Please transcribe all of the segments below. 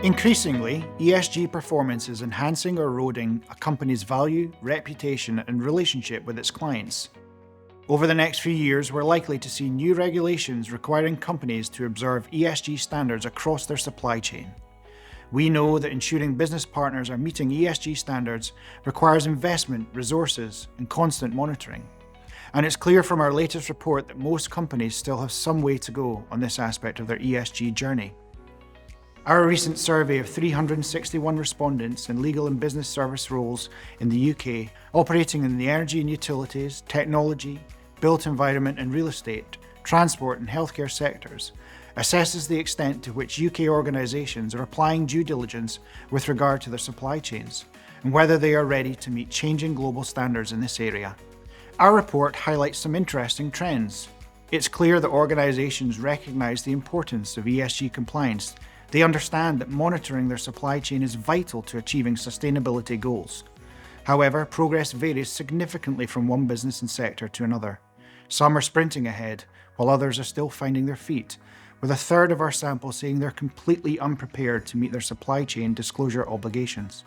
Increasingly, ESG performance is enhancing or eroding a company's value, reputation, and relationship with its clients. Over the next few years, we're likely to see new regulations requiring companies to observe ESG standards across their supply chain. We know that ensuring business partners are meeting ESG standards requires investment, resources, and constant monitoring. And it's clear from our latest report that most companies still have some way to go on this aspect of their ESG journey. Our recent survey of 361 respondents in legal and business service roles in the UK, operating in the energy and utilities, technology, built environment and real estate, transport and healthcare sectors, assesses the extent to which UK organisations are applying due diligence with regard to their supply chains, and whether they are ready to meet changing global standards in this area. Our report highlights some interesting trends. It's clear that organisations recognise the importance of ESG compliance. They understand that monitoring their supply chain is vital to achieving sustainability goals. However, progress varies significantly from one business and sector to another. Some are sprinting ahead, while others are still finding their feet, with a third of our sample saying they're completely unprepared to meet their supply chain disclosure obligations.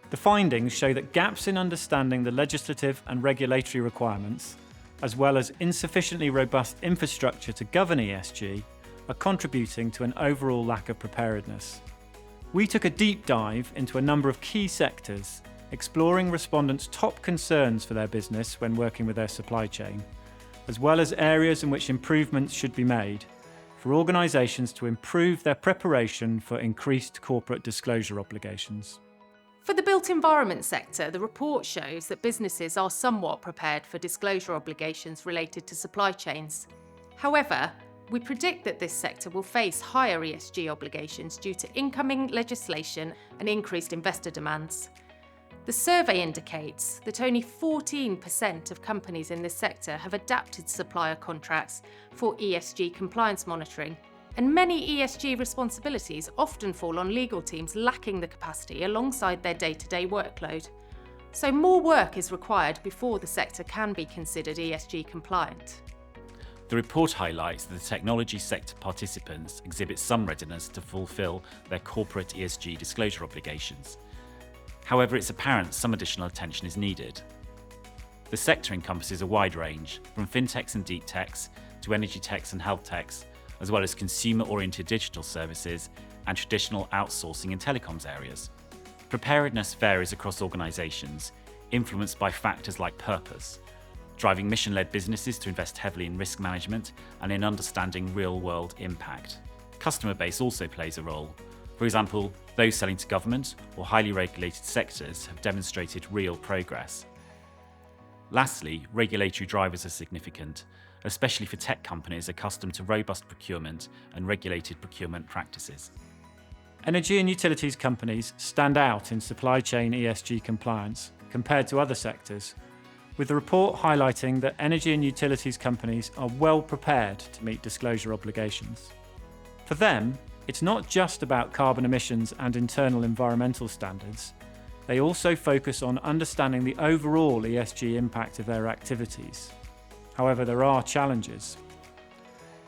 The findings show that gaps in understanding the legislative and regulatory requirements, as well as insufficiently robust infrastructure to govern ESG, are contributing to an overall lack of preparedness. We took a deep dive into a number of key sectors, exploring respondents' top concerns for their business when working with their supply chain, as well as areas in which improvements should be made for organisations to improve their preparation for increased corporate disclosure obligations. For the built environment sector, the report shows that businesses are somewhat prepared for disclosure obligations related to supply chains. However, we predict that this sector will face higher ESG obligations due to incoming legislation and increased investor demands. The survey indicates that only 14% of companies in this sector have adapted supplier contracts for ESG compliance monitoring, and many ESG responsibilities often fall on legal teams lacking the capacity alongside their day-to-day workload. So more work is required before the sector can be considered ESG compliant. The report highlights that the technology sector participants exhibit some readiness to fulfil their corporate ESG disclosure obligations. However, it's apparent some additional attention is needed. The sector encompasses a wide range, from fintechs and deep techs to energy techs and health techs, as well as consumer-oriented digital services and traditional outsourcing and telecoms areas. Preparedness varies across organisations, influenced by factors like purpose, driving mission-led businesses to invest heavily in risk management and in understanding real-world impact. Customer base also plays a role. For example, those selling to government or highly regulated sectors have demonstrated real progress. Lastly, regulatory drivers are significant, especially for tech companies accustomed to robust procurement and regulated procurement practices. Energy and utilities companies stand out in supply chain ESG compliance compared to other sectors, with the report highlighting that energy and utilities companies are well prepared to meet disclosure obligations. For them, it's not just about carbon emissions and internal environmental standards. They also focus on understanding the overall ESG impact of their activities. However, there are challenges.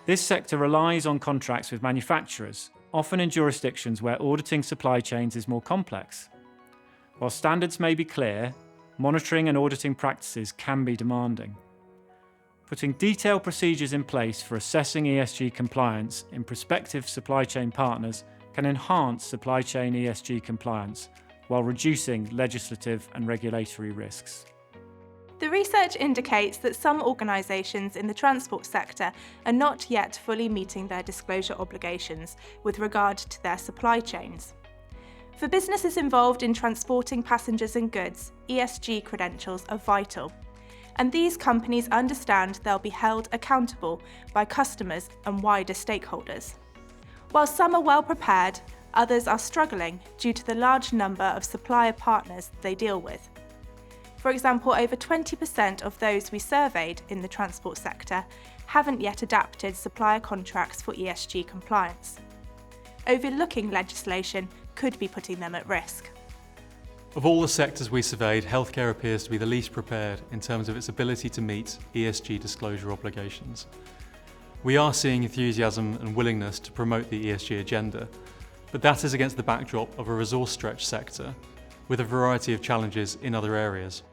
This sector relies on contracts with manufacturers, often in jurisdictions where auditing supply chains is more complex. While standards may be clear, monitoring and auditing practices can be demanding. Putting detailed procedures in place for assessing ESG compliance in prospective supply chain partners can enhance supply chain ESG compliance while reducing legislative and regulatory risks. The research indicates that some organisations in the transport sector are not yet fully meeting their disclosure obligations with regard to their supply chains. For businesses involved in transporting passengers and goods, ESG credentials are vital, and these companies understand they'll be held accountable by customers and wider stakeholders. While some are well prepared, others are struggling due to the large number of supplier partners they deal with. For example, over 20% of those we surveyed in the transport sector haven't yet adapted supplier contracts for ESG compliance. Overlooking legislation could be putting them at risk. Of all the sectors we surveyed, healthcare appears to be the least prepared in terms of its ability to meet ESG disclosure obligations. We are seeing enthusiasm and willingness to promote the ESG agenda, But that is against the backdrop of a resource-stretched sector with a variety of challenges in other areas.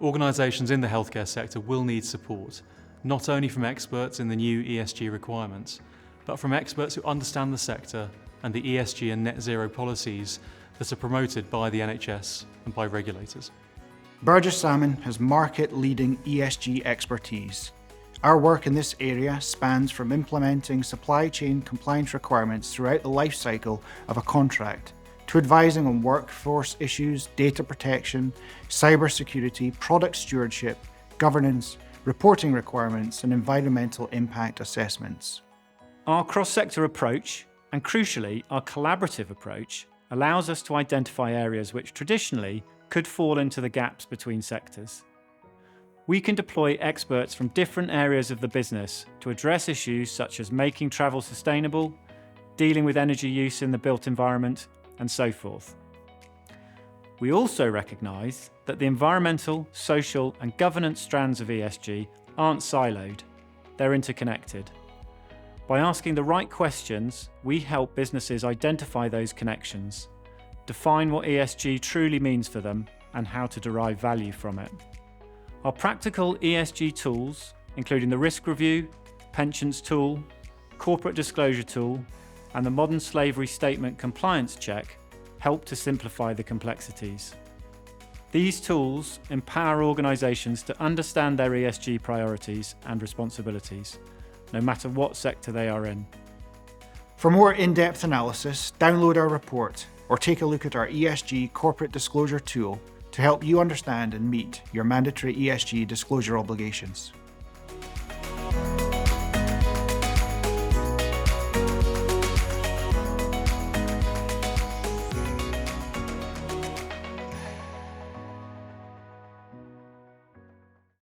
Organisations in the healthcare sector will need support, not only from experts in the new ESG requirements, but from experts who understand the sector and the ESG and net zero policies that are promoted by the NHS and by regulators. Burgess Salmon has market-leading ESG expertise. Our work in this area spans from implementing supply chain compliance requirements throughout the life cycle of a contract, to advising on workforce issues, data protection, cybersecurity, product stewardship, governance, reporting requirements, and environmental impact assessments. Our cross-sector approach, and crucially our collaborative approach, allows us to identify areas which traditionally could fall into the gaps between sectors. We can deploy experts from different areas of the business to address issues such as making travel sustainable, dealing with energy use in the built environment, and so forth. We also recognise that the environmental, social, and governance strands of ESG aren't siloed, they're interconnected. By asking the right questions, we help businesses identify those connections, define what ESG truly means for them, and how to derive value from it. Our practical ESG tools, including the Risk Review, Pensions Tool, Corporate Disclosure Tool, and the Modern Slavery Statement Compliance Check, help to simplify the complexities. These tools empower organisations to understand their ESG priorities and responsibilities, no matter what sector they are in. For more in-depth analysis, download our report or take a look at our ESG Corporate Disclosure Tool to help you understand and meet your mandatory ESG disclosure obligations.